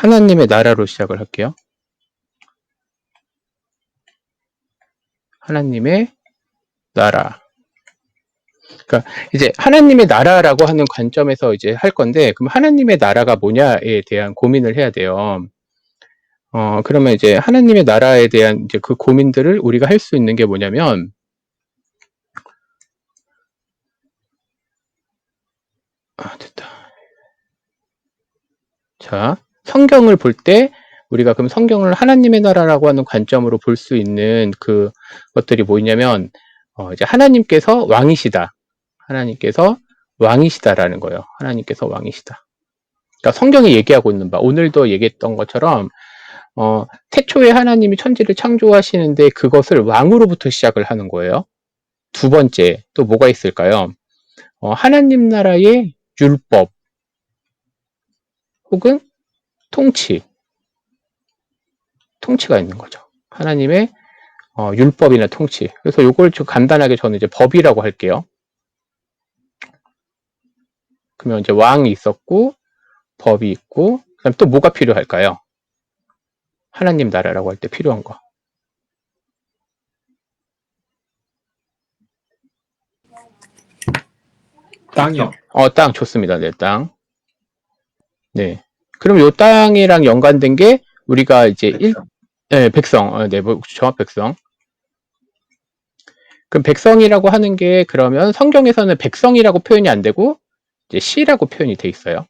하나님의 나라로 시작을 할게요. 하나님의 나라. 그러니까 이제 하나님의 나라라고 하는 관점에서 이제 할 건데, 그럼 하나님의 나라가 뭐냐에 대한 고민을 해야 돼요. 그러면 이제 하나님의 나라에 대한 이제 그 고민들을 우리가 할 수 있는 게 뭐냐면, 됐다. 자, 성경을 볼 때 우리가 그럼 성경을 하나님의 나라라고 하는 관점으로 볼 수 있는 그 것들이 뭐냐면, 이제 하나님께서 왕이시다. 하나님께서 왕이시다라는 거예요. 하나님께서 왕이시다. 그러니까 성경이 얘기하고 있는 바, 오늘도 얘기했던 것처럼 태초에 하나님이 천지를 창조하시는데 그것을 왕으로부터 시작을 하는 거예요. 두 번째, 또 뭐가 있을까요? 하나님 나라의 율법 혹은 통치가 있는 거죠. 하나님의 율법이나 통치. 그래서 이걸 좀 간단하게 저는 이제 법이라고 할게요. 그러면 이제 왕이 있었고 법이 있고, 그다음 또 뭐가 필요할까요? 하나님 나라라고 할 때 필요한 거. 땅이요. 땅 좋습니다. 네, 땅. 네. 그럼 요 땅이랑 연관된 게 우리가 이제 백성. 네, 정확 백성. 그럼 백성이라고 하는 게 그러면 성경에서는 백성이라고 표현이 안 되고 이제 씨라고 표현이 돼 있어요.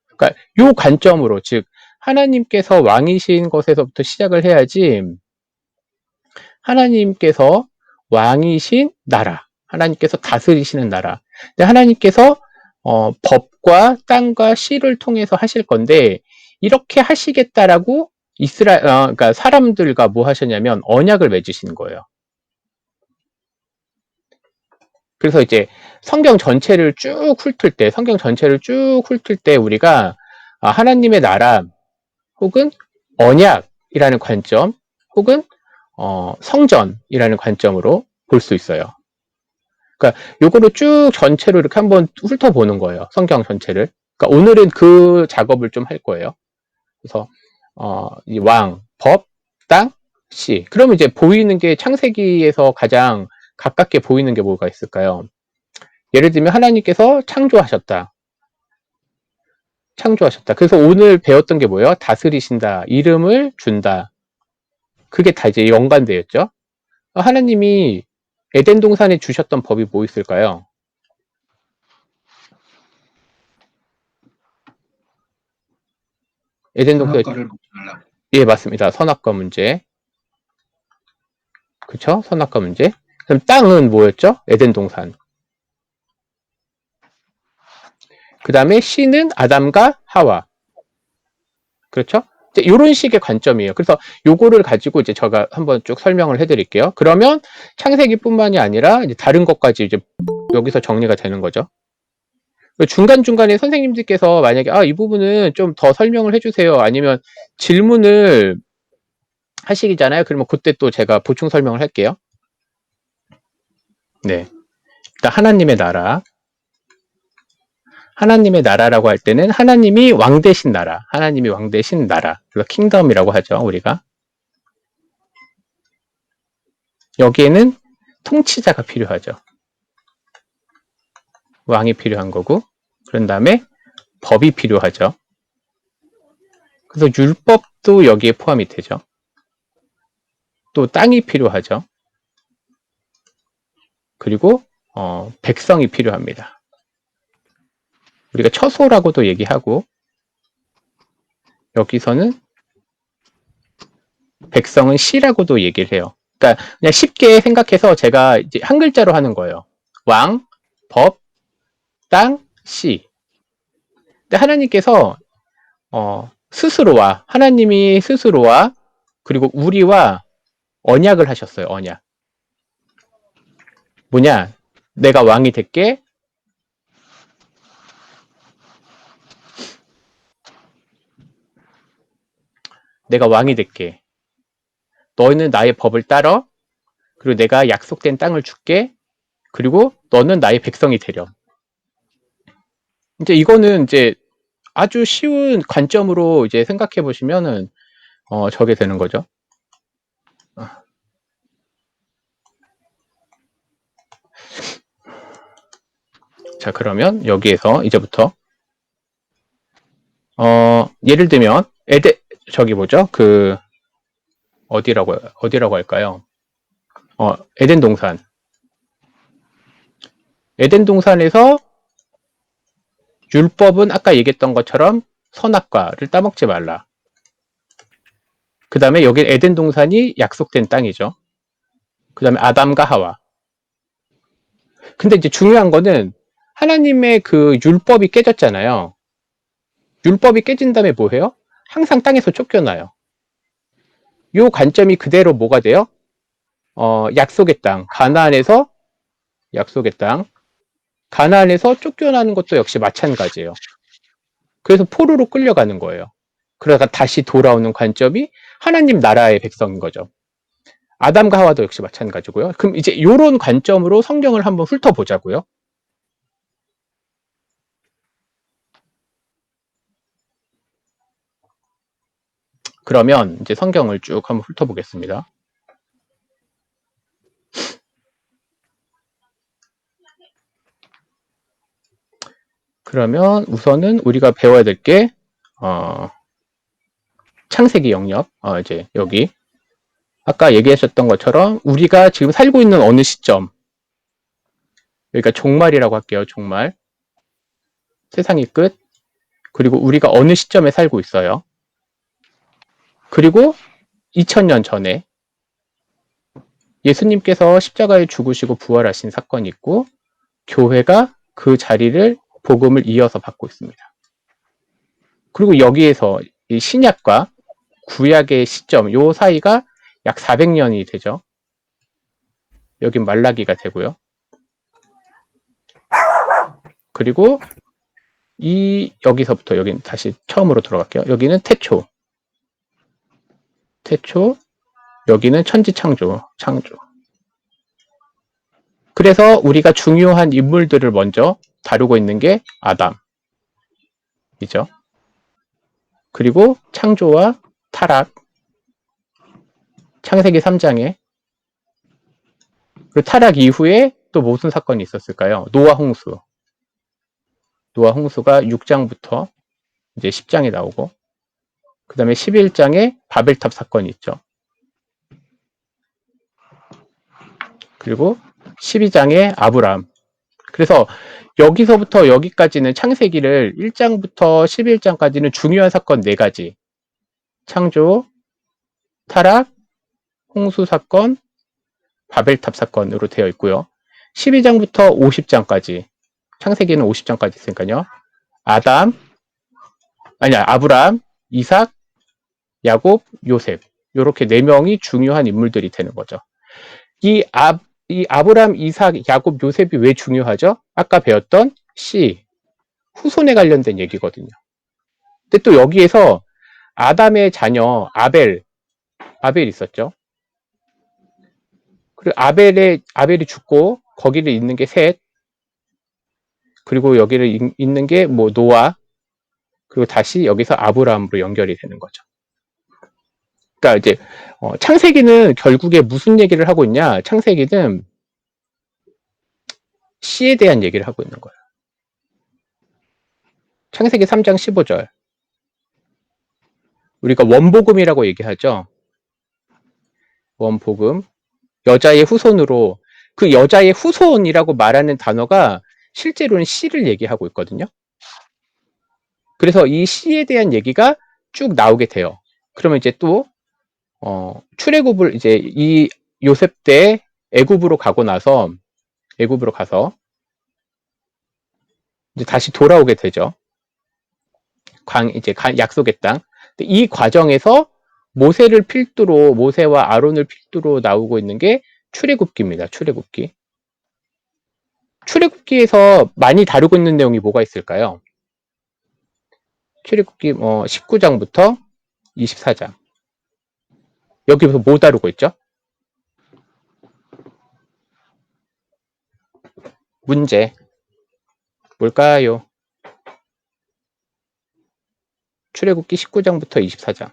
그러니까 요 관점으로, 즉 하나님께서 왕이신 것에서부터 시작을 해야지, 하나님께서 왕이신 나라, 하나님께서 다스리시는 나라, 근데 하나님께서 법과 땅과 씨를 통해서 하실 건데, 이렇게 하시겠다라고 그러니까 사람들과 뭐 하셨냐면 언약을 맺으시는 거예요. 그래서 이제 성경 전체를 쭉 훑을 때 우리가 하나님의 나라 혹은 언약이라는 관점 혹은 성전이라는 관점으로 볼 수 있어요. 그러니까 요거를 쭉 전체로 이렇게 한번 훑어보는 거예요. 성경 전체를. 그러니까 오늘은 그 작업을 좀 할 거예요. 그래서 이 왕, 법, 땅, 씨. 그러면 이제 보이는 게 창세기에서 가장 가깝게 보이는 게 뭐가 있을까요? 예를 들면 하나님께서 창조하셨다. 그래서 오늘 배웠던 게 뭐예요? 다스리신다. 이름을 준다. 그게 다 이제 연관되었죠. 하나님이 에덴 동산에 주셨던 법이 뭐 있을까요? 에덴 동산에 선악과를 먹지 말라. 예, 맞습니다. 선악과 문제. 그쵸? 선악과 문제. 그럼 땅은 뭐였죠? 에덴 동산. 그 다음에 씨는 아담과 하와. 그렇죠? 이제 이런 식의 관점이에요. 그래서 요거를 가지고 이제 제가 한번 쭉 설명을 해드릴게요. 그러면 창세기뿐만이 아니라 이제 다른 것까지 이제 여기서 정리가 되는 거죠. 중간중간에 선생님들께서 만약에 이 부분은 좀 더 설명을 해주세요. 아니면 질문을 하시잖아요. 그러면 그때 또 제가 보충 설명을 할게요. 네. 일단 하나님의 나라. 하나님의 나라라고 할 때는 하나님이 왕 되신 나라. 하나님이 왕 되신 나라. 그래서 킹덤이라고 하죠, 우리가. 여기에는 통치자가 필요하죠. 왕이 필요한 거고, 그런 다음에 법이 필요하죠. 그래서 율법도 여기에 포함이 되죠. 또 땅이 필요하죠. 그리고 백성이 필요합니다. 우리가 처소라고도 얘기하고, 여기서는 백성은 씨라고도 얘기를 해요. 그러니까 그냥 쉽게 생각해서 제가 이제 한 글자로 하는 거예요. 왕, 법, 땅, 씨. 근데 하나님께서 하나님이 스스로와 그리고 우리와 언약을 하셨어요. 언약. 뭐냐? 내가 왕이 될게. 내가 왕이 될게. 너희는 나의 법을 따러. 그리고 내가 약속된 땅을 줄게. 그리고 너는 나의 백성이 되렴. 이제 이거는 이제 아주 쉬운 관점으로 이제 생각해 보시면은 저게 되는 거죠. 자, 그러면 여기에서 이제부터 예를 들면 저기 뭐죠? 그 어디라고 할까요? 에덴 동산. 에덴 동산에서 율법은 아까 얘기했던 것처럼 선악과를 따먹지 말라. 그 다음에 여기 에덴 동산이 약속된 땅이죠. 그 다음에 아담과 하와. 근데 이제 중요한 거는 하나님의 그 율법이 깨졌잖아요. 율법이 깨진 다음에 뭐 해요? 항상 땅에서 쫓겨나요. 요 관점이 그대로 뭐가 돼요? 약속의 땅, 가나안에서 약속의 땅, 가나안에서 쫓겨나는 것도 역시 마찬가지예요. 그래서 포로로 끌려가는 거예요. 그러다가 다시 돌아오는 관점이 하나님 나라의 백성인 거죠. 아담과 하와도 역시 마찬가지고요. 그럼 이제 이런 관점으로 성경을 한번 훑어보자고요. 그러면 이제 성경을 쭉 한번 훑어보겠습니다. 그러면 우선은 우리가 배워야 될 게 창세기 영역, 이제 여기 아까 얘기하셨던 것처럼 우리가 지금 살고 있는 어느 시점, 그러니까 종말이라고 할게요. 종말, 세상의 끝, 그리고 우리가 어느 시점에 살고 있어요. 그리고 2000년 전에 예수님께서 십자가에 죽으시고 부활하신 사건이 있고 교회가 그 자리를 복음을 이어서 받고 있습니다. 그리고 여기에서 이 신약과 구약의 시점, 요 사이가 약 400년이 되죠. 여긴 말라기가 되고요. 그리고 여기서부터 여긴 다시 처음으로 들어갈게요. 여기는 태초, 여기는 천지창조, 창조. 그래서 우리가 중요한 인물들을 먼저 다루고 있는 게 아담이죠. 그리고 창조와 타락, 창세기 3장에 그 타락 이후에 또 무슨 사건이 있었을까요? 노아 홍수. 노아 홍수가 6장부터 이제 10장에 나오고 그 다음에 11장에 바벨탑 사건이 있죠. 그리고 12장에 아브람. 그래서 여기서부터 여기까지는 창세기를 1장부터 11장까지는 중요한 사건 4가지. 창조, 타락, 홍수 사건, 바벨탑 사건으로 되어 있고요. 12장부터 50장까지, 창세기는 50장까지 있으니까요. 아브람, 이삭, 야곱, 요셉. 이렇게 4명이 중요한 인물들이 되는 거죠. 이 아브람, 이삭, 야곱, 요셉이 왜 중요하죠? 아까 배웠던 후손에 관련된 얘기거든요. 근데 또 여기에서 아담의 자녀 아벨 있었죠. 그리고 아벨이 죽고 거기를 잇는 게 셋, 그리고 여기를 잇는 게 뭐 노아, 그리고 다시 여기서 아브라함으로 연결이 되는 거죠. 그러니까 이제 창세기는 결국에 무슨 얘기를 하고 있냐? 창세기는 씨에 대한 얘기를 하고 있는 거예요. 창세기 3장 15절. 우리가 원복음이라고 얘기하죠. 원복음. 여자의 후손으로, 그 여자의 후손이라고 말하는 단어가 실제로는 씨를 얘기하고 있거든요. 그래서 이 씨에 대한 얘기가 쭉 나오게 돼요. 그러면 이제 또 출애굽을 이제 이 요셉 때 애굽으로 가서 이제 다시 돌아오게 되죠. 약속의 땅. 이 과정에서 모세와 아론을 필두로 나오고 있는 게 출애굽기입니다. 출애굽기에서 많이 다루고 있는 내용이 뭐가 있을까요? 출애굽기 19장부터 24장. 여기서 뭐 다루고 있죠? 문제. 뭘까요? 출애굽기 19장부터 24장.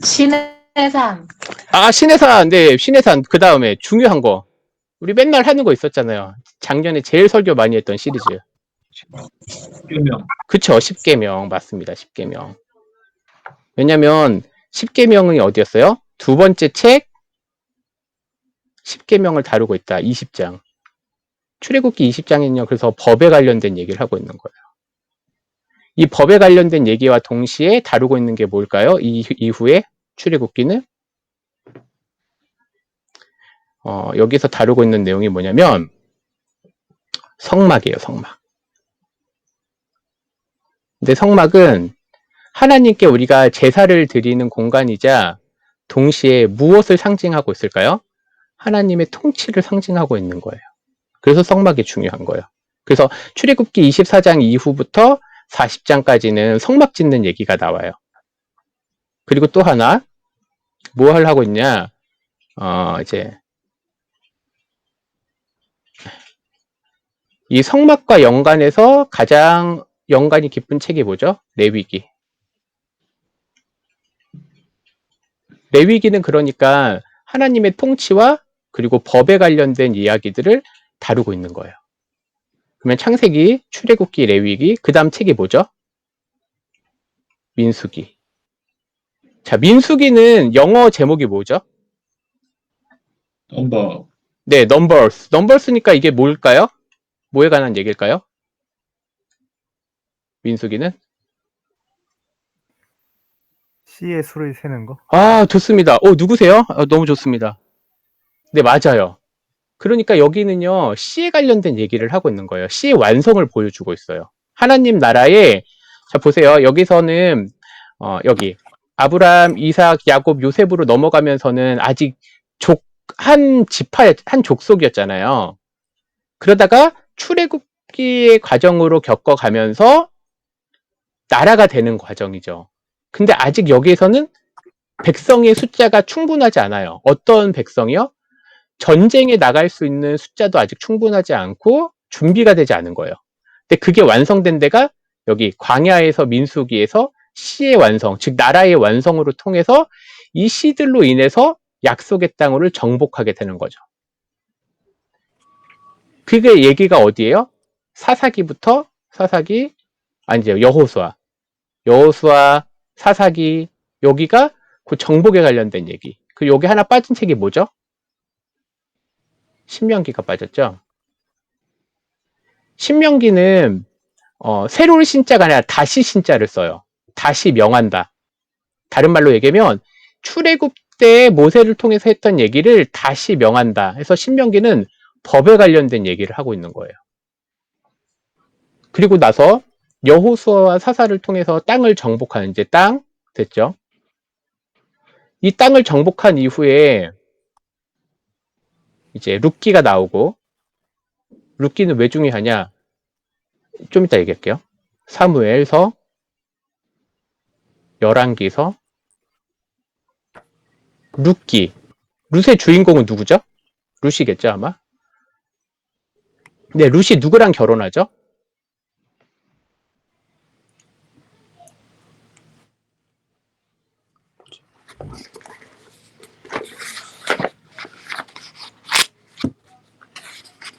신의 산. 아, 신의 산. 네, 신의 산. 그 다음에 중요한 거. 우리 맨날 하는 거 있었잖아요. 작년에 제일 설교 많이 했던 시리즈. 십계명. 그쵸, 십계명. 맞습니다. 십계명. 왜냐면 십계명이 어디였어요? 두 번째 책 십계명을 다루고 있다. 20장. 출애굽기 20장은요. 그래서 법에 관련된 얘기를 하고 있는 거예요. 이 법에 관련된 얘기와 동시에 다루고 있는 게 뭘까요? 이후에 출애굽기는 여기서 다루고 있는 내용이 뭐냐면 성막이에요. 성막. 근데 성막은 하나님께 우리가 제사를 드리는 공간이자 동시에 무엇을 상징하고 있을까요? 하나님의 통치를 상징하고 있는 거예요. 그래서 성막이 중요한 거예요. 그래서 출애굽기 24장 이후부터 40장까지는 성막 짓는 얘기가 나와요. 그리고 또 하나 뭘 하고 있냐? 이제 이 성막과 연관해서 가장 연관이 깊은 책이 뭐죠? 레위기. 레위기는 그러니까 하나님의 통치와 그리고 법에 관련된 이야기들을 다루고 있는 거예요. 그러면 창세기, 출애굽기, 레위기, 그 다음 책이 뭐죠? 민수기. 자, 민수기는 영어 제목이 뭐죠? 넘버. 네, Numbers. Numbers니까 이게 뭘까요? 뭐에 관한 얘기일까요? 민수기는? 씨의 수를 세는 거? 아, 좋습니다. 누구세요? 너무 좋습니다. 네, 맞아요. 그러니까 여기는요, 씨에 관련된 얘기를 하고 있는 거예요. 씨의 완성을 보여주고 있어요. 하나님 나라에, 자, 보세요. 여기서는, 여기, 아브람, 이삭, 야곱, 요셉으로 넘어가면서는 아직 한 지파, 한 족속이었잖아요. 그러다가 출애굽기의 과정으로 겪어가면서 나라가 되는 과정이죠. 근데 아직 여기에서는 백성의 숫자가 충분하지 않아요. 어떤 백성이요? 전쟁에 나갈 수 있는 숫자도 아직 충분하지 않고 준비가 되지 않은 거예요. 근데 그게 완성된 데가 여기 광야에서 민수기에서 시의 완성, 즉 나라의 완성으로 통해서 이 시들로 인해서 약속의 땅을 정복하게 되는 거죠. 그게 얘기가 어디예요? 아니죠. 여호수아, 사사기, 여기가 그 정복에 관련된 얘기. 그리고 여기 하나 빠진 책이 뭐죠? 신명기가 빠졌죠. 신명기는 새로운 신자가 아니라 다시 신자를 써요. 다시 명한다. 다른 말로 얘기하면 출애굽 때 모세를 통해서 했던 얘기를 다시 명한다. 해서 신명기는 법에 관련된 얘기를 하고 있는 거예요. 그리고 나서 여호수아와 사사를 통해서 땅을 정복하는 이제 땅 됐죠. 이 땅을 정복한 이후에 이제 룻기가 나오고, 룻기는 왜 중요하냐? 좀 이따 얘기할게요. 사무엘서, 열왕기서, 룻기. 룻의 주인공은 누구죠? 룻이겠죠, 아마? 네, 룻이 누구랑 결혼하죠?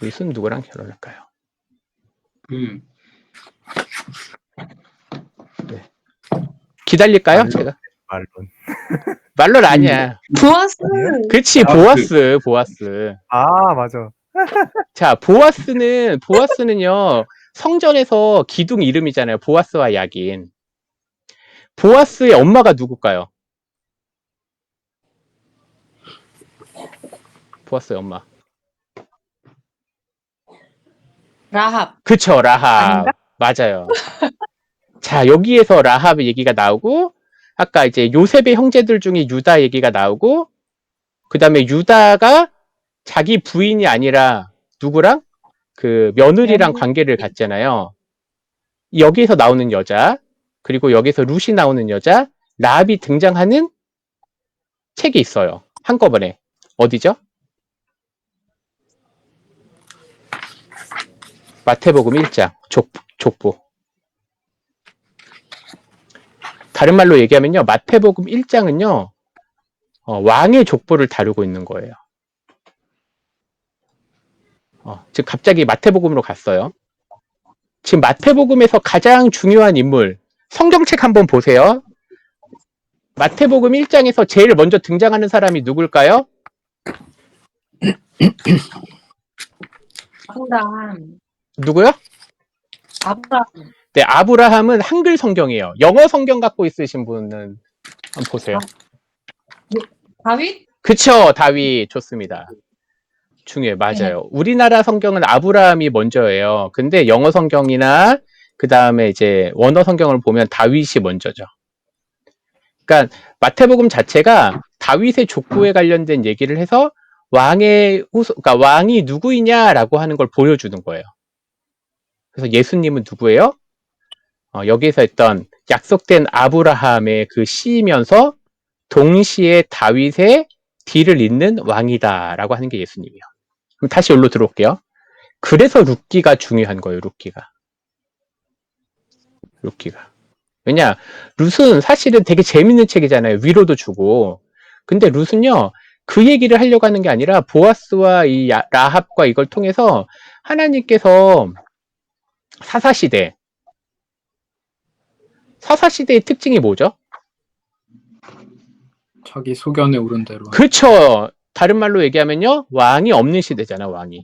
룻은 누구랑 결혼할까요? 네. 기다릴까요? 제가? 말론. 말론 아니야. 보아스. 그치, 보아스. 아, 맞아. 자, 보아스는요, 성전에서 기둥 이름이잖아요. 보아스와 야긴. 보아스의 엄마가 누굴까요? 보아스의 엄마. 라합. 그쵸, 라합. 아닌가? 맞아요. 자, 여기에서 라합의 얘기가 나오고, 아까 이제 요셉의 형제들 중에 유다 얘기가 나오고, 그 다음에 유다가 자기 부인이 아니라 누구랑? 그 며느리랑 관계를 갖잖아요. 여기에서 나오는 여자, 그리고 여기서 룻이 나오는 여자, 라합이 등장하는 책이 있어요. 한꺼번에. 어디죠? 마태복음 1장 족보. 다른 말로 얘기하면요, 마태복음 1장은요 왕의 족보를 다루고 있는 거예요. 지금 갑자기 마태복음으로 갔어요. 지금 마태복음에서 가장 중요한 인물, 성경책 한번 보세요. 마태복음 1장에서 제일 먼저 등장하는 사람이 누굴까요? 아브라함. 누구요? 아브라함. 네, 아브라함은 한글 성경이에요. 영어 성경 갖고 있으신 분은 한번 보세요. 다윗? 그쵸, 다윗. 좋습니다. 중요해요. 맞아요. 우리나라 성경은 아브라함이 먼저예요. 근데 영어 성경이나 그 다음에 이제 원어 성경을 보면 다윗이 먼저죠. 그러니까 마태복음 자체가 다윗의 족보에 관련된 얘기를 해서 그러니까 왕이 누구이냐라고 하는 걸 보여주는 거예요. 그래서 예수님은 누구예요? 여기에서 했던 약속된 아브라함의 그 씨이면서 동시에 다윗의 뒤를 잇는 왕이다라고 하는 게 예수님이에요. 그럼 다시 여기로 들어올게요. 그래서 룻기가 중요한 거예요. 룻기가. 왜냐, 룻은 사실은 되게 재밌는 책이잖아요. 위로도 주고. 근데 룻은요, 그 얘기를 하려고 하는 게 아니라 보아스와 이 라합과 이걸 통해서 하나님께서 사사시대의 특징이 뭐죠? 자기 소견에 오른 대로. 그렇죠. 다른 말로 얘기하면요, 왕이 없는 시대잖아. 왕이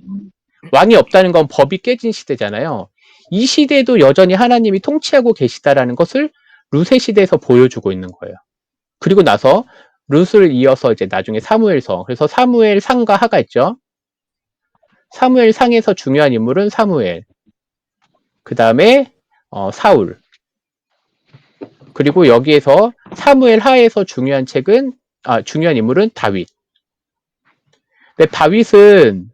없다는 건 법이 깨진 시대잖아요. 이 시대에도 여전히 하나님이 통치하고 계시다라는 것을 룻의 시대에서 보여주고 있는 거예요. 그리고 나서 룻을 이어서 이제 나중에 사무엘서, 그래서 사무엘 상과 하가 있죠. 사무엘 상에서 중요한 인물은 사무엘, 그 다음에 사울, 그리고 여기에서 사무엘 하에서 중요한 인물은 다윗. 근데 다윗은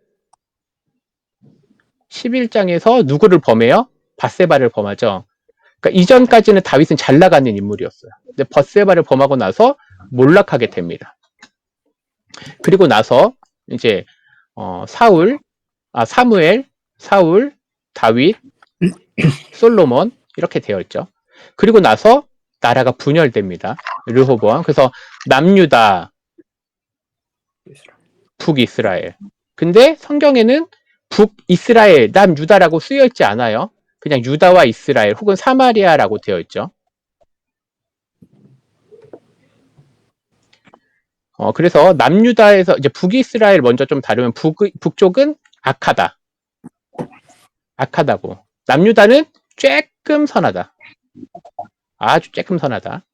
11장에서 누구를 범해요? 밧세바를 범하죠. 그러니까 이전까지는 다윗은 잘 나가는 인물이었어요. 근데 밧세바를 범하고 나서 몰락하게 됩니다. 그리고 나서 이제 사무엘, 사울, 다윗, 솔로몬 이렇게 되어 있죠. 그리고 나서 나라가 분열됩니다. 르호보암. 그래서 남유다, 북이스라엘. 근데 성경에는 북이스라엘, 남유다라고 쓰여 있지 않아요. 그냥 유다와 이스라엘 혹은 사마리아라고 되어 있죠. 그래서 남유다에서 이제 북이스라엘 먼저 좀 다루면 북쪽은 악하다고. 남유다는 조금 선하다. 아주 조금 선하다.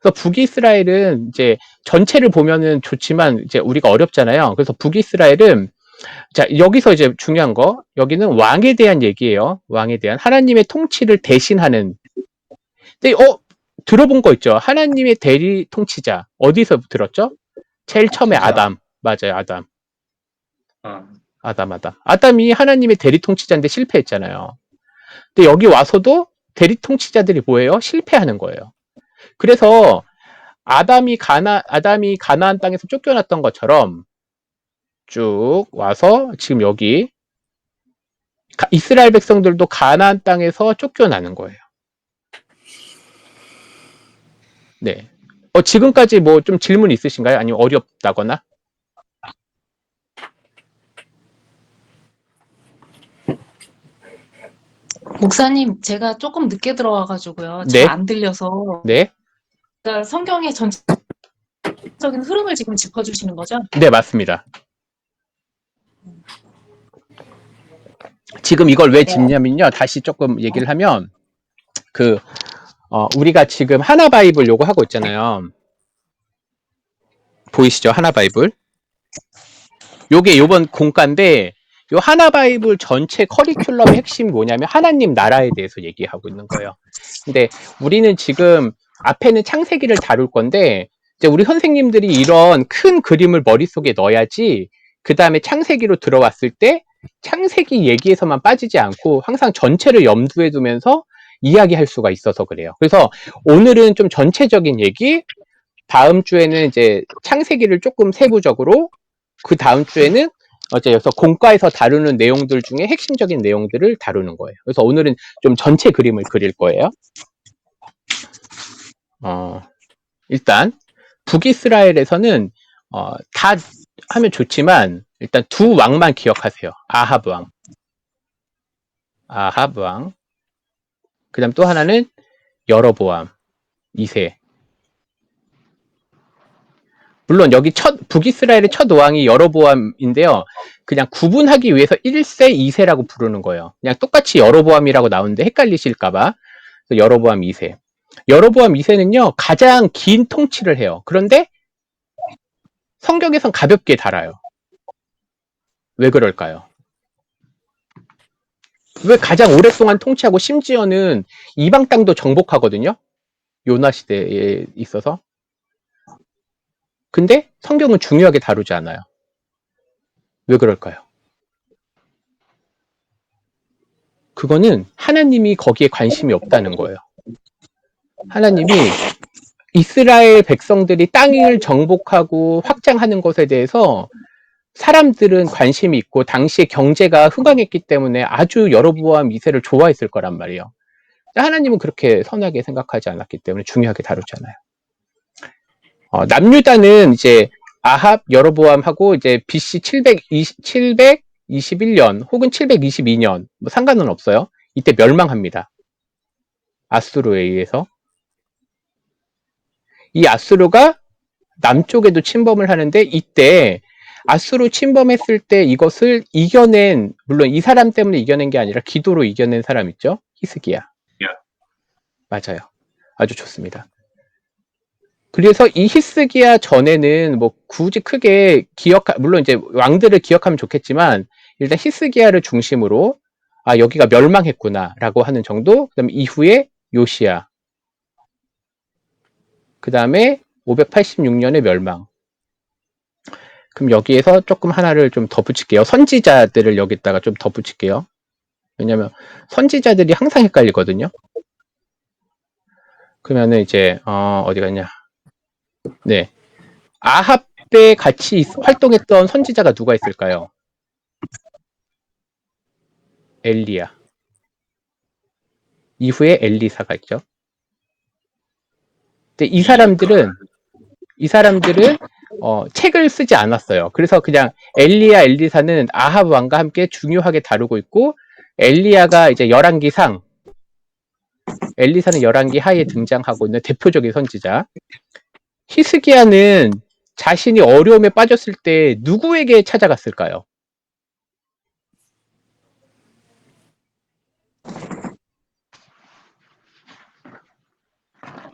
그래서 북이스라엘은 이제 전체를 보면은 좋지만 이제 우리가 어렵잖아요. 그래서 북이스라엘은 자, 여기서 이제 중요한 거, 여기는 왕에 대한 얘기예요. 왕에 대한 하나님의 통치를 대신하는. 근데 들어본 거 있죠. 하나님의 대리 통치자. 어디서 들었죠? 제일 처음에 아담. 맞아요, 아담. 아담이 하나님의 대리 통치자인데 실패했잖아요. 근데 여기 와서도 대리 통치자들이 뭐예요? 실패하는 거예요. 그래서 아담이 가나안 땅에서 쫓겨났던 것처럼 쭉 와서 지금 여기 이스라엘 백성들도 가나안 땅에서 쫓겨나는 거예요. 네. 지금까지 뭐 좀 질문 있으신가요? 아니면 어렵다거나? 목사님, 제가 조금 늦게 들어와가지고요. 네. 잘 안 들려서. 네. 그러니까 성경의 전체적인 흐름을 지금 짚어주시는 거죠? 네, 맞습니다. 지금 이걸 왜 짚냐면요. 다시 조금 얘기를 하면, 우리가 지금 하나 바이블 요거 하고 있잖아요. 보이시죠? 하나 바이블. 요게 요번 공과인데, 요 하나 바이블 전체 커리큘럼의 핵심이 뭐냐면 하나님 나라에 대해서 얘기하고 있는 거예요. 근데 우리는 지금 앞에는 창세기를 다룰 건데, 이제 우리 선생님들이 이런 큰 그림을 머릿속에 넣어야지, 그 다음에 창세기로 들어왔을 때, 창세기 얘기에서만 빠지지 않고 항상 전체를 염두에 두면서 이야기할 수가 있어서 그래요. 그래서 오늘은 좀 전체적인 얘기, 다음 주에는 이제 창세기를 조금 세부적으로, 그 다음 주에는 그래서 공과에서 다루는 내용들 중에 핵심적인 내용들을 다루는 거예요. 그래서 오늘은 좀 전체 그림을 그릴 거예요. 일단 북이스라엘에서는 다 하면 좋지만 일단 두 왕만 기억하세요. 아합 왕. 그다음 또 하나는 여로보암 2세. 물론 여기 북이스라엘의 첫 왕이 여로보암인데요. 그냥 구분하기 위해서 1세, 2세라고 부르는 거예요. 그냥 똑같이 여로보암이라고 나오는데 헷갈리실까봐. 여로보암 2세. 여로보암 2세는요, 가장 긴 통치를 해요. 그런데 성경에선 가볍게 달아요. 왜 그럴까요? 왜 가장 오랫동안 통치하고 심지어는 이방 땅도 정복하거든요? 요나 시대에 있어서. 근데 성경은 중요하게 다루지 않아요. 왜 그럴까요? 그거는 하나님이 거기에 관심이 없다는 거예요. 하나님이 이스라엘 백성들이 땅을 정복하고 확장하는 것에 대해서 사람들은 관심이 있고 당시에 경제가 흥황했기 때문에 아주 여로보암 2세를 좋아했을 거란 말이에요. 하나님은 그렇게 선하게 생각하지 않았기 때문에 중요하게 다루잖아요. 남유다는 이제 아합, 여로보암하고 이제 BC 721년 혹은 722년 뭐 상관은 없어요. 이때 멸망합니다. 아수르에 의해서. 이 아수르가 남쪽에도 침범을 하는데 이때 아수르 침범했을 때 이것을 이겨낸, 물론 이 사람 때문에 이겨낸 게 아니라 기도로 이겨낸 사람 있죠? 히스기야. 맞아요. 아주 좋습니다. 그래서 이 히스기야 전에는 뭐 굳이 크게 물론 이제 왕들을 기억하면 좋겠지만 일단 히스기야를 중심으로 여기가 멸망했구나 라고 하는 정도. 그 다음에 이후에 요시야, 그 다음에 586년에 멸망. 그럼 여기에서 조금 하나를 좀 더 붙일게요. 선지자들을 여기다가 좀 더 붙일게요. 왜냐면 선지자들이 항상 헷갈리거든요. 그러면은 이제 어디 갔냐? 네, 아합 때 같이 활동했던 선지자가 누가 있을까요? 엘리야. 이후에 엘리사가 있죠. 근데 이 사람들은 책을 쓰지 않았어요. 그래서 그냥 엘리사는 아합 왕과 함께 중요하게 다루고 있고, 엘리야가 이제 엘리사는 열왕기 하에 등장하고 있는 대표적인 선지자. 히스기야는 자신이 어려움에 빠졌을 때 누구에게 찾아갔을까요?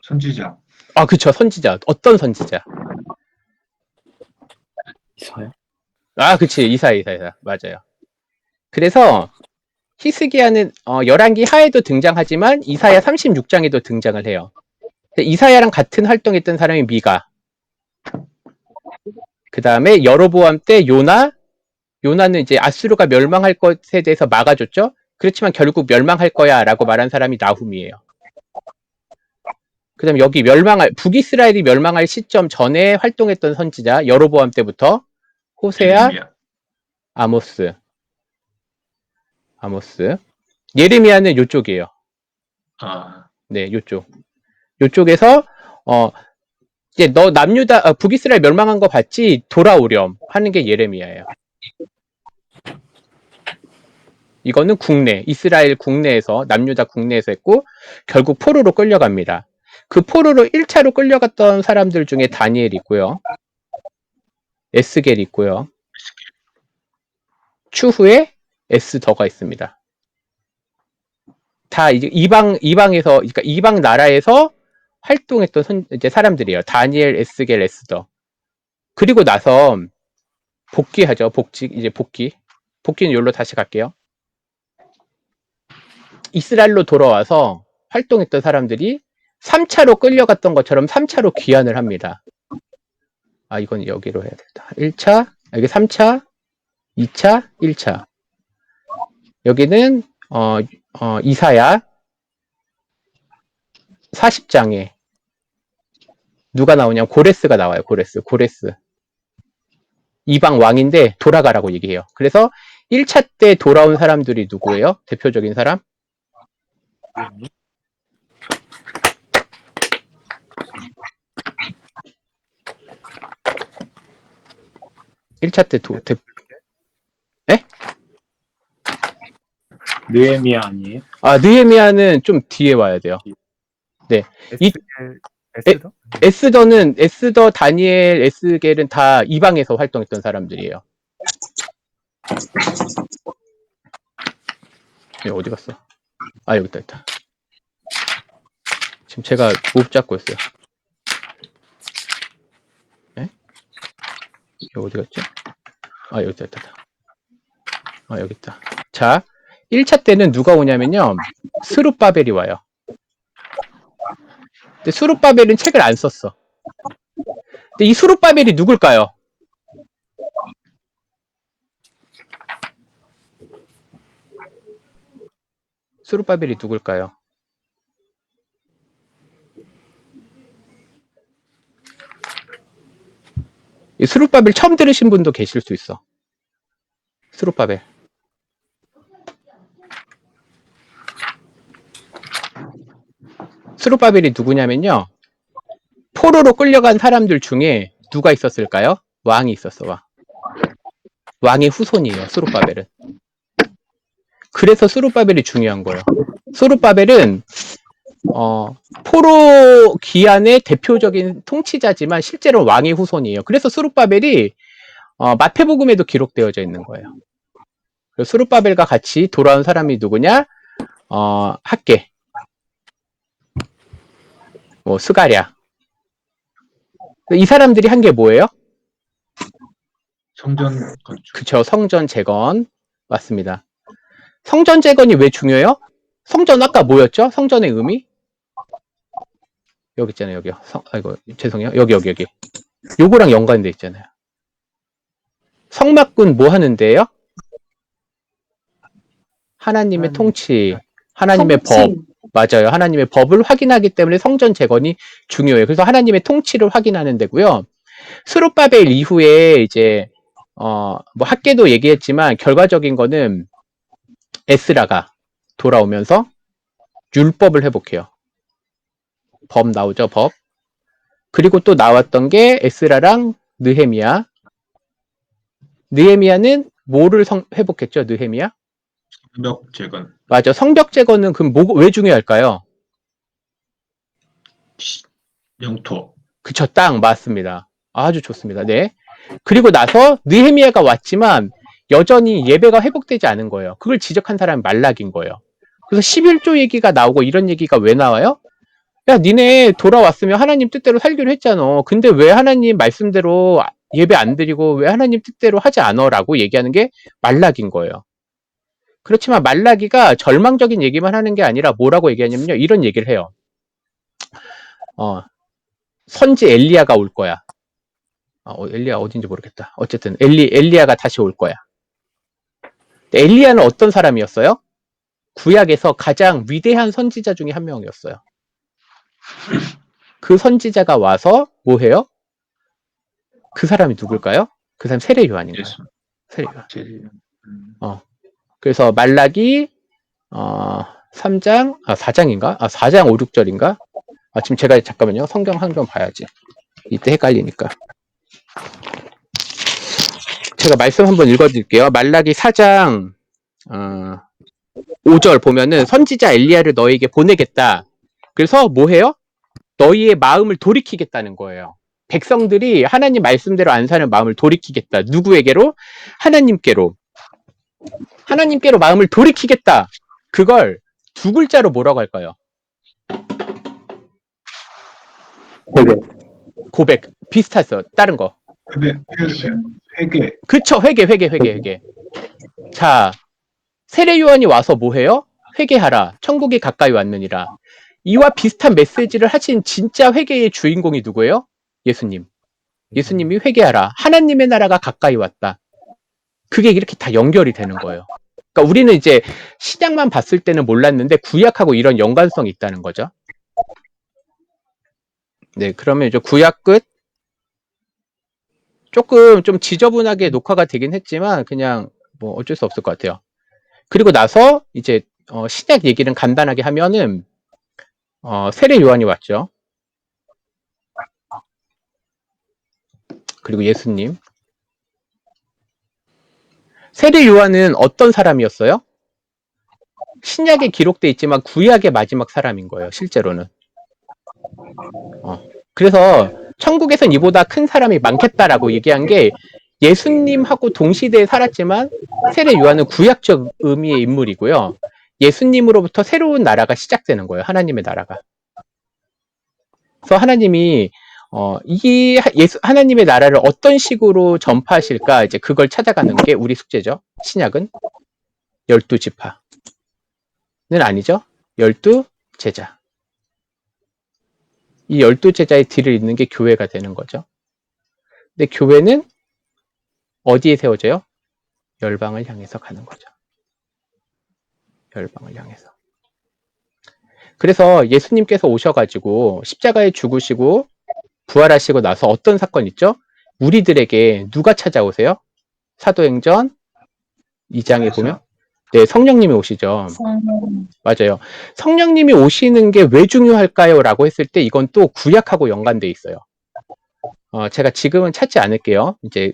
선지자. 그쵸. 선지자. 어떤 선지자? 이사야? 그치. 이사. 맞아요. 그래서 히스기야는 열왕기 하에도 등장하지만 이사야 36장에도 등장을 해요. 이사야랑 같은 활동했던 사람이 미가. 그 다음에 여로보암 때 요나는 이제 아수르가 멸망할 것에 대해서 막아줬죠. 그렇지만 결국 멸망할 거야 라고 말한 사람이 나훔이에요. 그 다음에 여기 북이스라엘이 멸망할 시점 전에 활동했던 선지자, 여로보암 때부터 호세아, 아모스. 예레미야는 요쪽이에요. 네, 요쪽에서 이제 너 북이스라엘 멸망한 거 봤지? 돌아오렴 하는 게 예레미야예요. 이거는 이스라엘 국내에서, 남유다 국내에서 했고, 결국 포로로 끌려갑니다. 그 포로로 1차로 끌려갔던 사람들 중에 다니엘 있고요. 에스겔 있고요. 추후에 에스더가 있습니다. 다 이제 이방에서, 그러니까 이방 나라에서 활동했던 이제 사람들이에요. 다니엘, 에스겔, 에스더. 그리고 나서 복귀하죠. 복귀는 여기로 다시 갈게요. 이스라엘로 돌아와서 활동했던 사람들이 3차로 끌려갔던 것처럼 3차로 귀환을 합니다. 이건 여기로 해야 된다. 1차, 여기 3차, 2차, 1차. 여기는 이사야 40장에 누가 나오냐면 고레스가 나와요. 고레스. 이방 왕인데 돌아가라고 얘기해요. 그래서 1차 때 돌아온 사람들이 누구예요? 대표적인 사람? 일차 때 느헤미야 아니에요? 느헤미야는 좀 뒤에 와야 돼요. 이- 에스더? 에스더, 다니엘, 에스겔은 다 이방에서 활동했던 사람들이에요. 어디 갔어? 여기 있다. 지금 제가 못 잡고 있어요. 어디 갔지? 여기 있다. 여기 있다. 자, 1차 때는 누가 오냐면요. 스룹바벨이 와요. 근데 스룹바벨은 책을 안 썼어. 근데 이 스룹바벨이 누굴까요? 스룹바벨이 누굴까요? 이 스룹바벨 처음 들으신 분도 계실 수 있어. 스룹바벨. 스룹바벨이 누구냐면요. 포로로 끌려간 사람들 중에 누가 있었을까요? 왕이 있었어. 왕의 후손이에요. 스룹바벨은. 그래서 스룹바벨이 중요한 거예요. 스룹바벨은 포로 기한의 대표적인 통치자지만 실제로 왕의 후손이에요. 그래서 스룹바벨이 마태복음에도 기록되어져 있는 거예요. 그래서 스룹바벨과 같이 돌아온 사람이 누구냐? 학계, 스가랴. 이 사람들이 한 게 뭐예요? 성전 건축. 그쵸, 성전 재건. 맞습니다. 성전 재건이 왜 중요해요? 성전 아까 뭐였죠? 성전의 의미? 여기 있잖아요, 여기요. 죄송해요. 여기. 요거랑 연관돼 있잖아요. 성막군 뭐 하는 데요? 하나님의 통치, 하나님의 법. 맞아요. 하나님의 법을 확인하기 때문에 성전 재건이 중요해요. 그래서 하나님의 통치를 확인하는 데고요. 스룹바벨 이후에 이제 학계도 얘기했지만 결과적인 거는 에스라가 돌아오면서 율법을 회복해요. 법 나오죠, 법. 그리고 또 나왔던 게 에스라랑 느헤미야. 느헤미야는 뭐를 회복했죠, 느헤미야? 성벽 재건. 맞아. 성벽 재건은 그럼 왜 중요할까요? 영토. 그쵸, 땅 맞습니다. 아주 좋습니다. 네. 그리고 나서 느헤미야가 왔지만 여전히 예배가 회복되지 않은 거예요. 그걸 지적한 사람이 말락인 거예요. 그래서 11조 얘기가 나오고 이런 얘기가 왜 나와요? 야, 니네 돌아왔으면 하나님 뜻대로 살기로 했잖아. 근데 왜 하나님 말씀대로 예배 안 드리고 왜 하나님 뜻대로 하지 않아? 라고 얘기하는 게 말락인 거예요. 그렇지만 말라기가 절망적인 얘기만 하는 게 아니라 뭐라고 얘기하냐면요. 이런 얘기를 해요. 선지 엘리야가 올 거야. 엘리야 어딘지 모르겠다. 어쨌든 엘리야가 다시 올 거야. 엘리야는 어떤 사람이었어요? 구약에서 가장 위대한 선지자 중에 한 명이었어요. 그 선지자가 와서 뭐 해요? 그 사람이 누굴까요? 그 사람 세례 요한인가요? 세례 요한. 그래서 말라기 3장, 4장인가? 4장 5, 6절인가? 지금 제가 잠깐만요. 성경 한 번 봐야지. 이때 헷갈리니까. 제가 말씀 한번 읽어드릴게요. 말라기 4장 5절 보면은 선지자 엘리야를 너에게 보내겠다. 그래서 뭐 해요? 너희의 마음을 돌이키겠다는 거예요. 백성들이 하나님 말씀대로 안 사는 마음을 돌이키겠다. 누구에게로? 하나님께로. 하나님께로 마음을 돌이키겠다. 그걸 두 글자로 뭐라고 할까요? 고백. 비슷했어. 다른 거. 회개. 그쵸. 회개. 자, 세례 요한이 와서 뭐 해요? 회개하라. 천국이 가까이 왔느니라. 이와 비슷한 메시지를 하신 진짜 회개의 주인공이 누구예요? 예수님. 예수님이 회개하라. 하나님의 나라가 가까이 왔다. 그게 이렇게 다 연결이 되는 거예요. 그러니까 우리는 이제 신약만 봤을 때는 몰랐는데 구약하고 이런 연관성이 있다는 거죠. 네, 그러면 이제 구약 끝. 조금 좀 지저분하게 녹화가 되긴 했지만 그냥 뭐 어쩔 수 없을 것 같아요. 그리고 나서 이제 신약 얘기를 간단하게 하면은 세례 요한이 왔죠. 그리고 예수님. 세례 요한은 어떤 사람이었어요? 신약에 기록돼 있지만 구약의 마지막 사람인 거예요, 실제로는. 그래서 천국에선 이보다 큰 사람이 많겠다라고 얘기한 게 예수님하고 동시대에 살았지만 세례 요한은 구약적 의미의 인물이고요. 예수님으로부터 새로운 나라가 시작되는 거예요, 하나님의 나라가. 그래서 하나님이 하나님의 나라를 어떤 식으로 전파하실까 이제 그걸 찾아가는 게 우리 숙제죠. 신약은 12지파는 아니죠. 12제자. 이 12제자의 뒤를 잇는 게 교회가 되는 거죠. 근데 교회는 어디에 세워져요? 열방을 향해서 가는 거죠. 열방을 향해서. 그래서 예수님께서 오셔가지고 십자가에 죽으시고 부활하시고 나서 어떤 사건 있죠? 우리들에게 누가 찾아오세요? 사도행전 2장에 보면 네, 성령님이 오시죠. 맞아요. 성령님이 오시는 게 왜 중요할까요? 라고 했을 때 이건 또 구약하고 연관돼 있어요. 제가 지금은 찾지 않을게요. 이제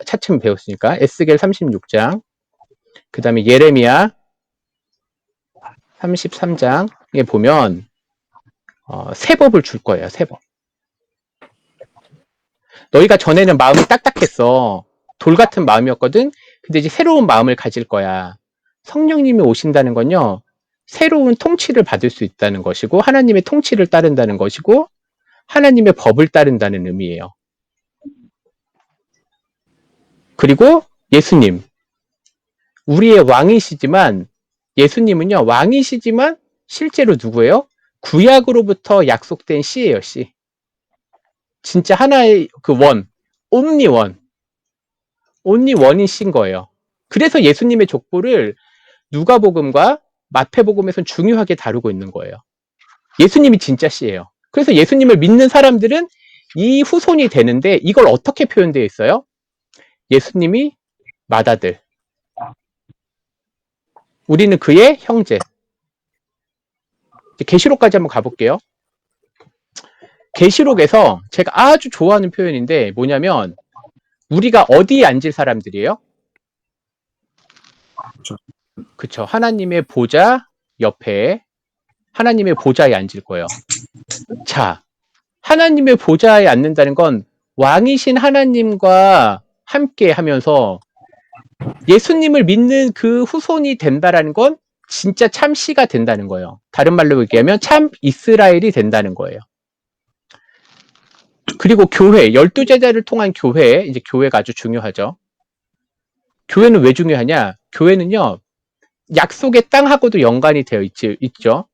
차츰 배웠으니까. 에스겔 36장, 그 다음에 예레미야 33장에 보면 새 법을 줄 거예요. 새 법. 너희가 전에는 마음이 딱딱했어. 돌 같은 마음이었거든. 근데 이제 새로운 마음을 가질 거야. 성령님이 오신다는 건요, 새로운 통치를 받을 수 있다는 것이고, 하나님의 통치를 따른다는 것이고, 하나님의 법을 따른다는 의미예요. 그리고 예수님. 우리의 왕이시지만, 예수님은요, 왕이시지만, 실제로 누구예요? 구약으로부터 약속된 씨예요, 씨. 진짜 하나의 그 원, 온리 원. 온리 원이신 거예요. 그래서 예수님의 족보를 누가복음과 마태복음에서는 중요하게 다루고 있는 거예요. 예수님이 진짜 씨예요. 그래서 예수님을 믿는 사람들은 이 후손이 되는데 이걸 어떻게 표현되어 있어요? 예수님이 맏아들. 우리는 그의 형제. 계시록까지 한번 가볼게요. 계시록에서 제가 아주 좋아하는 표현인데 뭐냐면 우리가 어디에 앉을 사람들이에요? 그쵸. 하나님의 보좌 옆에 하나님의 보좌에 앉을 거예요. 자, 하나님의 보좌에 앉는다는 건 왕이신 하나님과 함께 하면서 예수님을 믿는 그 후손이 된다라는 건 진짜 참 씨가 된다는 거예요. 다른 말로 얘기하면 참 이스라엘이 된다는 거예요. 그리고 교회, 12제자를 통한 교회, 이제 교회가 아주 중요하죠. 교회는 왜 중요하냐? 교회는요, 약속의 땅하고도 연관이 되어 있죠.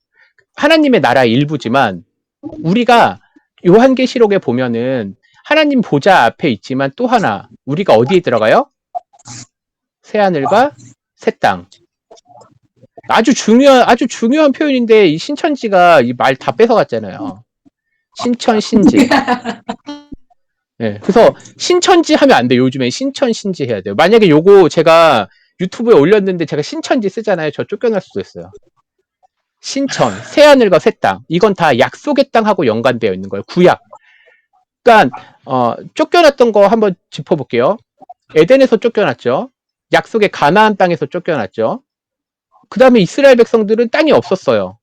하나님의 나라의 일부지만 우리가 요한계시록에 보면은 하나님 보좌 앞에 있지만 또 하나 우리가 어디에 들어가요? 새하늘과 새 땅. 아주 중요한 표현인데 이 신천지가 이 말 다 뺏어갔잖아요. 신천 신지. 네, 그래서 신천지 하면 안 돼요. 요즘에 신천 신지 해야 돼요. 만약에 요거 제가 유튜브에 올렸는데 제가 신천지 쓰잖아요. 저 쫓겨날 수도 있어요. 신천, 새하늘과 새 땅. 이건 다 약속의 땅하고 연관되어 있는 거예요. 구약. 그러니까 쫓겨났던 거 한번 짚어볼게요. 에덴에서 쫓겨났죠. 약속의 가나안 땅에서 쫓겨났죠. 그 다음에 이스라엘 백성들은 땅이 없었어요.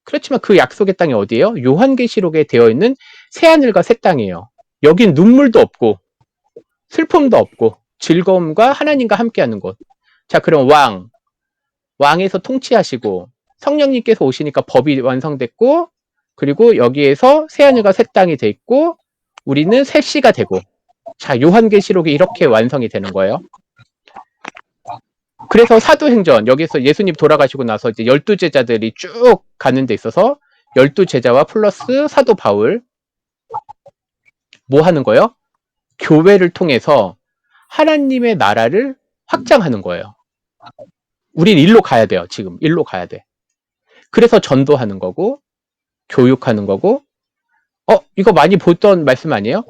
그렇지만 그 약속의 땅이 어디예요? 요한계시록에 되어 있는 새하늘과 새 땅이에요. 여긴 눈물도 없고 슬픔도 없고 즐거움과 하나님과 함께하는 곳. 자, 그럼 왕에서 통치하시고 성령님께서 오시니까 법이 완성됐고 그리고 여기에서 새하늘과 새 땅이 돼 있고 우리는 새 씨가 되고 자, 요한계시록이 이렇게 완성이 되는 거예요. 그래서 사도행전 여기서 예수님 돌아가시고 나서 이제 12제자들이 쭉 가는 데 있어서 12제자와 플러스 사도 바울 뭐 하는 거예요? 교회를 통해서 하나님의 나라를 확장하는 거예요. 우린 일로 가야 돼요. 지금 일로 가야 돼. 그래서 전도하는 거고 교육하는 거고 이거 많이 보던 말씀 아니에요?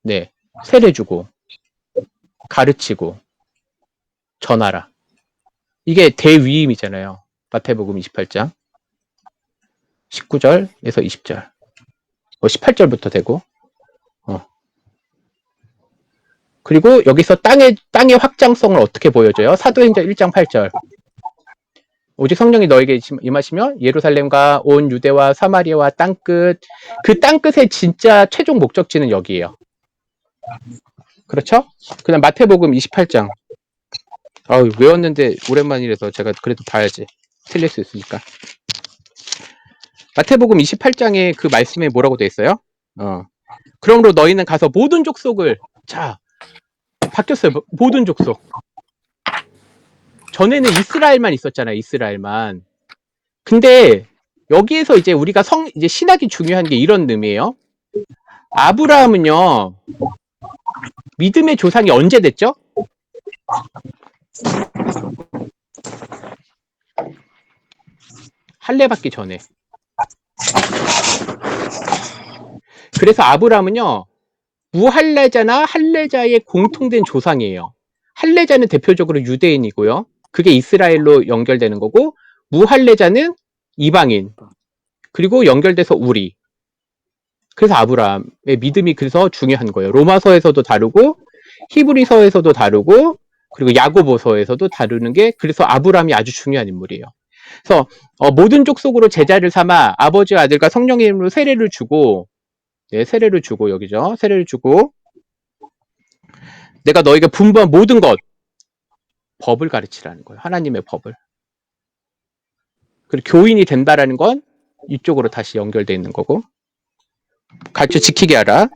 네, 세례 주고 가르치고 전하라. 이게 대위임이잖아요. 마태복음 28장 19절에서 20절. 18절부터 되고. 그리고 여기서 땅의 확장성을 어떻게 보여줘요? 사도행전 1장 8절. 오직 성령이 너에게 임하시면 예루살렘과 온 유대와 사마리아와 땅끝, 그 땅끝의 진짜 최종 목적지는 여기예요. 그렇죠? 그다음 마태복음 28장. 외웠는데 오랜만이라서 제가 그래도 봐야지. 틀릴 수 있으니까. 마태복음 28장에 그 말씀에 뭐라고 돼 있어요? 그러므로 너희는 가서 모든 족속을, 자, 바뀌었어요. 모든 족속. 전에는 이스라엘만 있었잖아요. 이스라엘만. 근데 여기에서 이제 우리가 이제 신학이 중요한 게 이런 의미예요. 아브라함은요, 믿음의 조상이 언제 됐죠? 할례 받기 전에. 그래서 아브라함은요, 무할례자나 할례자의 공통된 조상이에요. 할례자는 대표적으로 유대인이고요. 그게 이스라엘로 연결되는 거고, 무할례자는 이방인. 그리고 연결돼서 우리. 그래서 아브라함의 믿음이 그래서 중요한 거예요. 로마서에서도 다루고, 히브리서에서도 다루고, 그리고 야고보서에서도 다루는 게, 그래서 아브라함이 아주 중요한 인물이에요. 그래서 모든 족속으로 제자를 삼아 아버지와 아들과 성령의 이름으로 세례를 주고, 네, 세례를 주고 여기죠. 세례를 주고 내가 너에게 분부한 모든 것, 법을 가르치라는 거예요. 하나님의 법을. 그리고 교인이 된다라는 건 이쪽으로 다시 연결되어 있는 거고, 가르쳐 지키게 하라.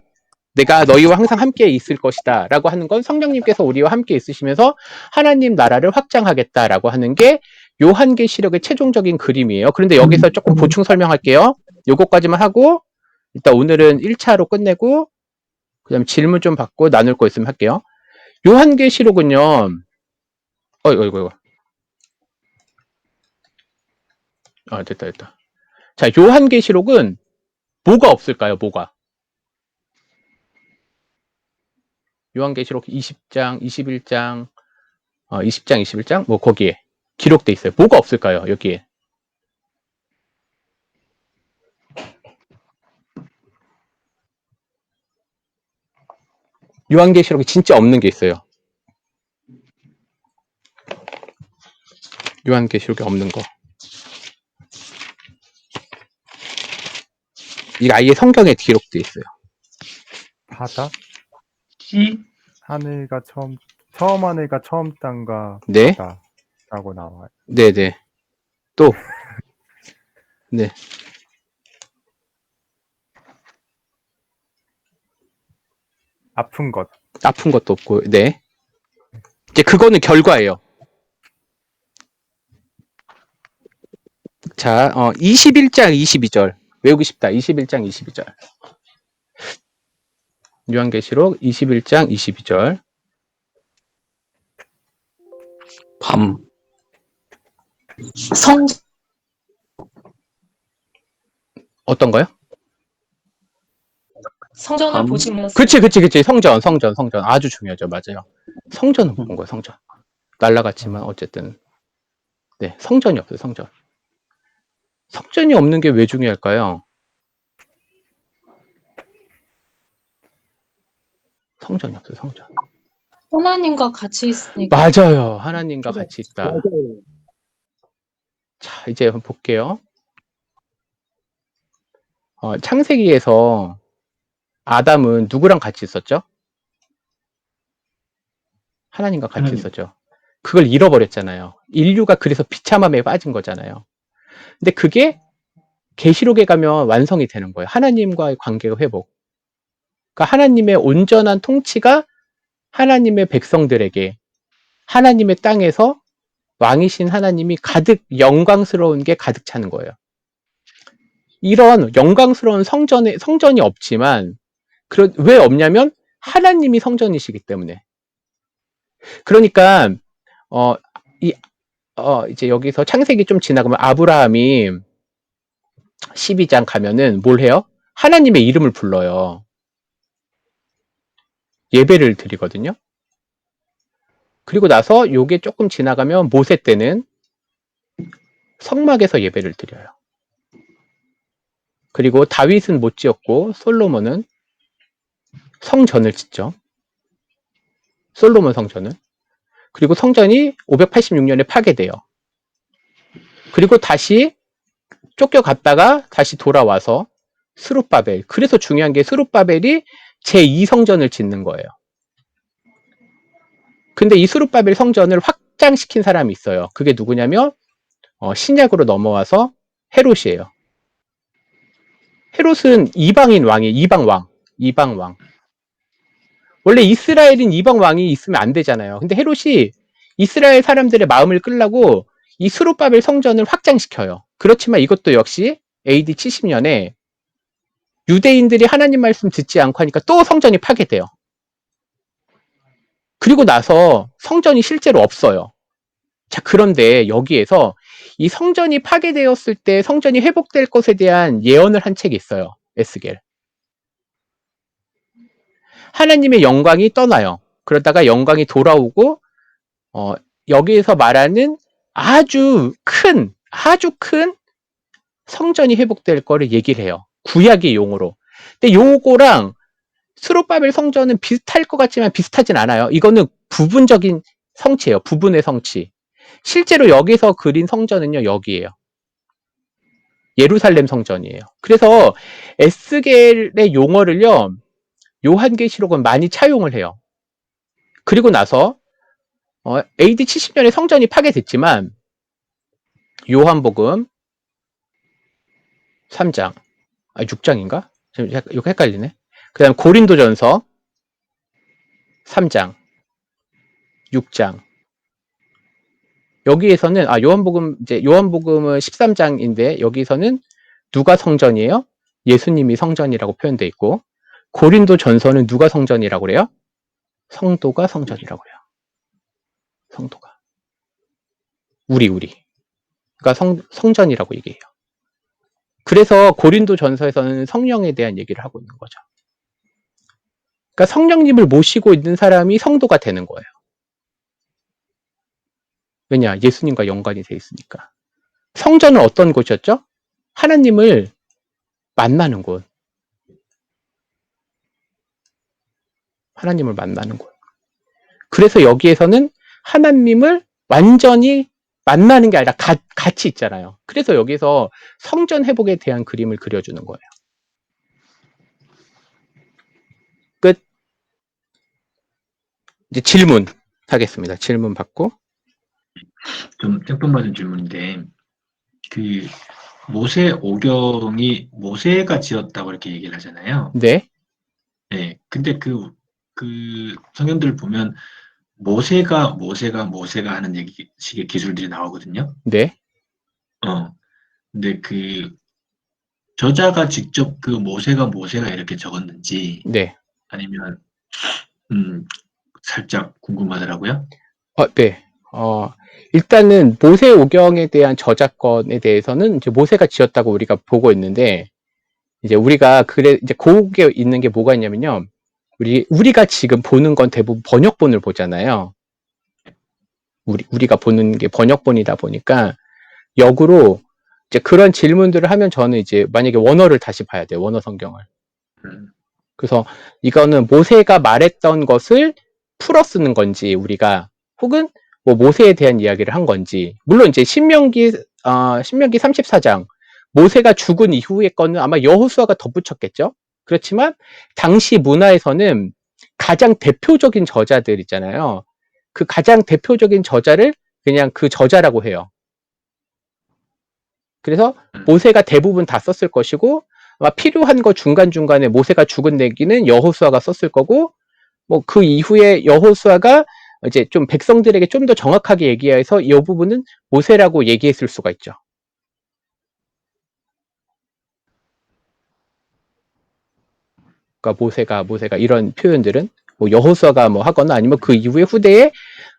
내가 너희와 항상 함께 있을 것이다 라고 하는 건 성령님께서 우리와 함께 있으시면서 하나님 나라를 확장하겠다라고 하는 게 요한계시록의 최종적인 그림이에요. 그런데 여기서 조금 보충 설명할게요. 요거까지만 하고 일단 오늘은 1차로 끝내고 그다음 질문 좀 받고 나눌 거 있으면 할게요. 요한계시록은요. 됐다. 자, 요한계시록은 뭐가 없을까요? 뭐가? 요한계시록 20장, 21장, 20장, 21장 뭐 거기에 기록돼 있어요. 뭐가 없을까요? 여기에. 요한계시록이 진짜 없는 게 있어요. 요한계시록에 없는 거. 이게 아예 성경에 기록돼 있어요. 바다? 씨? 하늘과 처음 하늘과 처음 땅과 네. 바다라고 나와요. 네네. 또. 네. 아픈 것. 아픈 것도 없고, 네. 이제 그거는 결과예요. 자, 21장 22절. 외우고 싶다. 21장 22절. 요한계시록 21장 22절. 밤. 성 어떤 거요? 성전을 보시면서 그치. 성전. 아주 중요하죠. 맞아요. 성전은 본 거예요, 성전. 날라갔지만, 어쨌든. 네, 성전이 없어요, 성전. 성전이 없는 게 왜 중요할까요? 성전이 없어요, 성전. 하나님과 같이 있으니까. 맞아요. 하나님과 같이 있다. 자, 이제 한번 볼게요. 창세기에서 아담은 누구랑 같이 있었죠? 하나님과 같이 하나님. 있었죠. 그걸 잃어버렸잖아요. 인류가 그래서 비참함에 빠진 거잖아요. 근데 그게 계시록에 가면 완성이 되는 거예요. 하나님과의 관계가 회복. 그러니까 하나님의 온전한 통치가 하나님의 백성들에게 하나님의 땅에서 왕이신 하나님이 가득 영광스러운 게 가득 차는 거예요. 이런 영광스러운 성전이 없지만 왜 없냐면 하나님이 성전이시기 때문에. 그러니까 이제 여기서 창세기 좀 지나가면 아브라함이 12장 가면은 뭘 해요? 하나님의 이름을 불러요. 예배를 드리거든요. 그리고 나서 요게 조금 지나가면 모세 때는 성막에서 예배를 드려요. 그리고 다윗은 못 지었고 솔로몬은 성전을 짓죠. 솔로몬 성전은. 그리고 성전이 586년에 파괴돼요. 그리고 다시 쫓겨갔다가 다시 돌아와서 스룹바벨. 그래서 중요한 게 스룹바벨이 제2성전을 짓는 거예요. 근데 이 스룹바벨 성전을 확장시킨 사람이 있어요. 그게 누구냐면 신약으로 넘어와서 헤롯이에요. 헤롯은 이방인 왕이에요. 이방 왕. 원래 이스라엘인 이방 왕이 있으면 안 되잖아요. 근데 헤롯이 이스라엘 사람들의 마음을 끌려고 이 스룹바벨 성전을 확장시켜요. 그렇지만 이것도 역시 AD 70년에 유대인들이 하나님 말씀 듣지 않고 하니까 또 성전이 파괴돼요. 그리고 나서 성전이 실제로 없어요. 자, 그런데 여기에서 이 성전이 파괴되었을 때 성전이 회복될 것에 대한 예언을 한 책이 있어요. 에스겔. 하나님의 영광이 떠나요. 그러다가 영광이 돌아오고 여기에서 말하는 아주 큰 성전이 회복될 거를 얘기를 해요. 구약의 용어로. 근데 요거랑 스룹바벨 성전은 비슷할 것 같지만 비슷하진 않아요. 이거는 부분적인 성취예요. 부분의 성취. 실제로 여기서 그린 성전은요, 여기예요. 예루살렘 성전이에요. 그래서 에스겔의 용어를요, 요한계시록은 많이 차용을 해요. 그리고 나서 AD 70년에 성전이 파괴됐지만 요한복음 3장, 6장인가? 이거 헷갈리네. 그 다음 고린도전서 3장, 6장. 여기에서는 요한복음은 13장인데 여기서는 누가 성전이에요? 예수님이 성전이라고 표현되어 있고, 고린도전서는 누가 성전이라고 그래요? 성도가 성전이라고 그래요. 성도가. 우리. 그러니까 성전이라고 얘기해요. 그래서 고린도전서에서는 성령에 대한 얘기를 하고 있는 거죠. 그러니까 성령님을 모시고 있는 사람이 성도가 되는 거예요. 왜냐? 예수님과 연관이 돼 있으니까. 성전은 어떤 곳이었죠? 하나님을 만나는 곳. 하나님을 만나는 곳. 그래서 여기에서는 하나님을 완전히 만나는 게 아니라 같이 있잖아요. 그래서 여기서 성전 회복에 대한 그림을 그려주는 거예요. 끝. 이제 질문 하겠습니다. 질문 받고. 좀 생뚱맞은 질문인데, 그 모세 오경이 모세가 지었다고 이렇게 얘기를 하잖아요. 네. 네. 근데 그 성경들을 보면 모세가 하는 식의 기술들이 나오거든요. 네. 근데 그 저자가 직접 그 모세가 이렇게 적었는지 네. 아니면 살짝 궁금하더라고요. 네. 일단은 모세 오경에 대한 저작권에 대해서는 이제 모세가 지었다고 우리가 보고 있는데, 이제 우리가 이제 거기에 있는 게 뭐가 있냐면요. 우리가 지금 보는 건 대부분 번역본을 보잖아요. 우리가 보는 게 번역본이다 보니까 역으로 이제 그런 질문들을 하면 저는 이제 만약에 원어를 다시 봐야 돼요. 원어 성경을. 그래서 이거는 모세가 말했던 것을 풀어 쓰는 건지 우리가, 혹은 뭐 모세에 대한 이야기를 한 건지. 물론 이제 신명기 34장 모세가 죽은 이후의 거는 아마 여호수아가 덧붙였겠죠. 그렇지만 당시 문화에서는 가장 대표적인 저자들 있잖아요. 그 가장 대표적인 저자를 그냥 그 저자라고 해요. 그래서 모세가 대부분 다 썼을 것이고, 아마 필요한 거 중간중간에 모세가 죽은 얘기는 여호수아가 썼을 거고, 뭐 그 이후에 여호수아가 이제 좀 백성들에게 좀 더 정확하게 얘기해서 이 부분은 모세라고 얘기했을 수가 있죠. 그러니까 모세가 이런 표현들은 뭐 여호수아가 뭐 하거나 아니면 그 이후에 후대에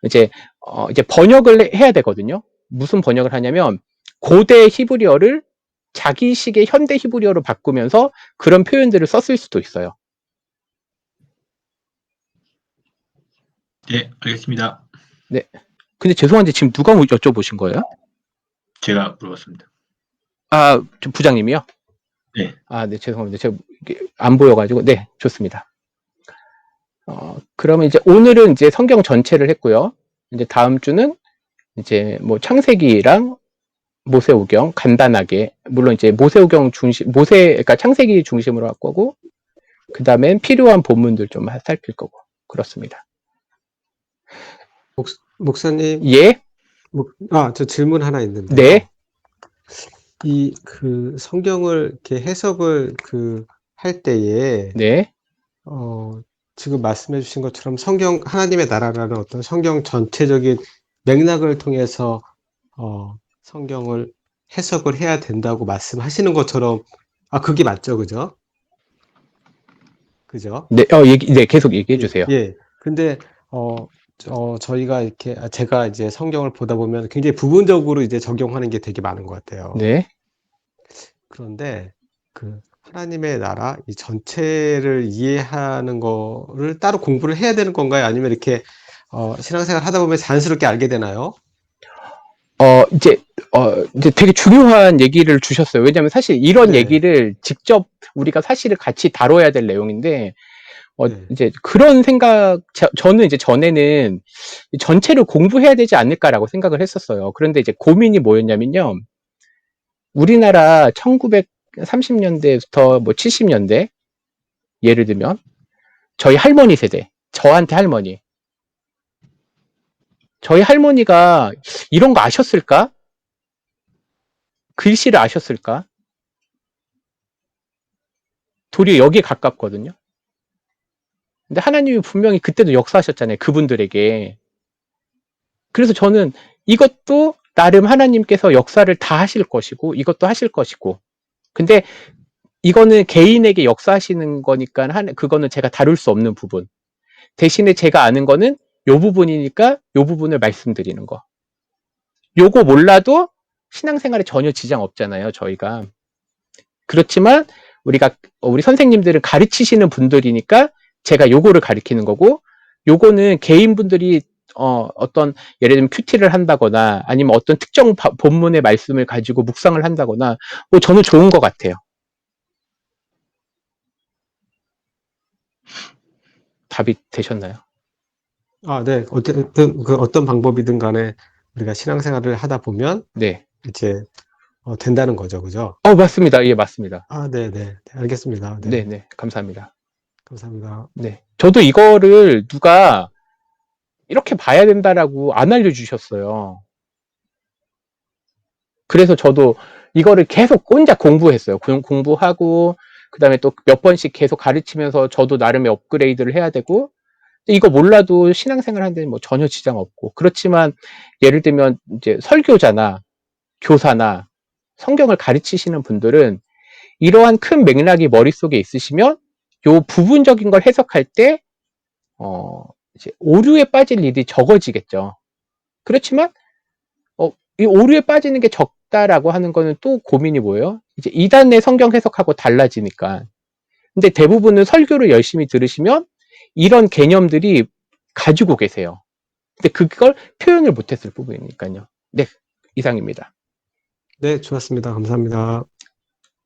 이제 번역을 해야 되거든요. 무슨 번역을 하냐면 고대 히브리어를 자기식의 현대 히브리어로 바꾸면서 그런 표현들을 썼을 수도 있어요. 네, 알겠습니다. 근데 죄송한데 지금 누가 여쭤보신 거예요? 제가 물어봤습니다. 아, 저 부장님이요? 네. 아, 네, 죄송합니다. 제가 이게 안 보여가지고. 네, 좋습니다. 그러면 이제 오늘은 이제 성경 전체를 했고요. 이제 다음 주는 이제 뭐 창세기랑 모세오경 간단하게, 물론 이제 모세오경 중심, 그러니까 창세기 중심으로 할 거고, 그 다음엔 필요한 본문들 좀 살필 거고, 그렇습니다. 목사님, 예? 저 질문 하나 있는데요. 네? 성경을 이렇게 해석을 할 때에, 네? 지금 말씀해 주신 것처럼 하나님의 나라라는 어떤 성경 전체적인 맥락을 통해서, 성경을 해석을 해야 된다고 말씀하시는 것처럼, 그게 맞죠, 그죠? 그죠? 네, 네, 계속 얘기해 주세요. 예. 근데, 저희가 제가 이제 성경을 보다 보면 굉장히 부분적으로 이제 적용하는 게 되게 많은 것 같아요. 네? 그런데 하나님의 나라 이 전체를 이해하는 거를 따로 공부를 해야 되는 건가요? 아니면 이렇게 신앙생활 하다 보면 자연스럽게 알게 되나요? 이제 되게 중요한 얘기를 주셨어요. 왜냐하면 사실 이런 네. 얘기를 직접 우리가 사실을 같이 다뤄야 될 내용인데, 네. 이제 그런 생각, 저는 이제 전에는 전체를 공부해야 되지 않을까라고 생각을 했었어요. 그런데 이제 고민이 뭐였냐면요. 우리나라 1930년대부터 뭐 70년대, 예를 들면, 저희 할머니 세대, 저한테 할머니. 저희 할머니가 이런 거 아셨을까? 글씨를 아셨을까? 도리어 여기에 가깝거든요. 근데 하나님이 분명히 그때도 역사하셨잖아요. 그분들에게. 그래서 저는 이것도 나름 하나님께서 역사를 다 하실 것이고, 이것도 하실 것이고. 근데 이거는 개인에게 역사하시는 거니까, 그거는 제가 다룰 수 없는 부분. 대신에 제가 아는 거는 요 부분이니까 요 부분을 말씀드리는 거. 요거 몰라도 신앙생활에 전혀 지장 없잖아요, 저희가. 그렇지만 우리 선생님들은 가르치시는 분들이니까 제가 요거를 가르치는 거고, 요거는 개인분들이 어떤 예를 들면 큐티를 한다거나 아니면 어떤 특정 본문의 말씀을 가지고 묵상을 한다거나 뭐 저는 좋은 것 같아요. 답이 되셨나요? 네. 어쨌든 어떤 방법이든 간에 우리가 신앙생활을 하다 보면 네. 이제 된다는 거죠, 그죠? 맞습니다. 예, 맞습니다. 네. 알겠습니다. 네, 네. 감사합니다. 감사합니다. 네. 저도 이거를 누가 이렇게 봐야 된다라고 안 알려주셨어요. 그래서 저도 이거를 계속 혼자 공부했어요. 공부하고, 그 다음에 또 몇 번씩 계속 가르치면서 저도 나름의 업그레이드를 해야 되고, 이거 몰라도 신앙생활 하는데 뭐 전혀 지장 없고. 그렇지만 예를 들면 이제 설교자나 교사나 성경을 가르치시는 분들은 이러한 큰 맥락이 머릿속에 있으시면 요 부분적인 걸 해석할 때, 이제 오류에 빠질 일이 적어지겠죠. 그렇지만, 이 오류에 빠지는 게 적다라고 하는 거는 또 고민이 뭐예요? 이제 이단의 성경 해석하고 달라지니까. 근데 대부분은 설교를 열심히 들으시면 이런 개념들이 가지고 계세요. 근데 그걸 표현을 못했을 부분이니까요. 네, 이상입니다. 네, 좋았습니다. 감사합니다.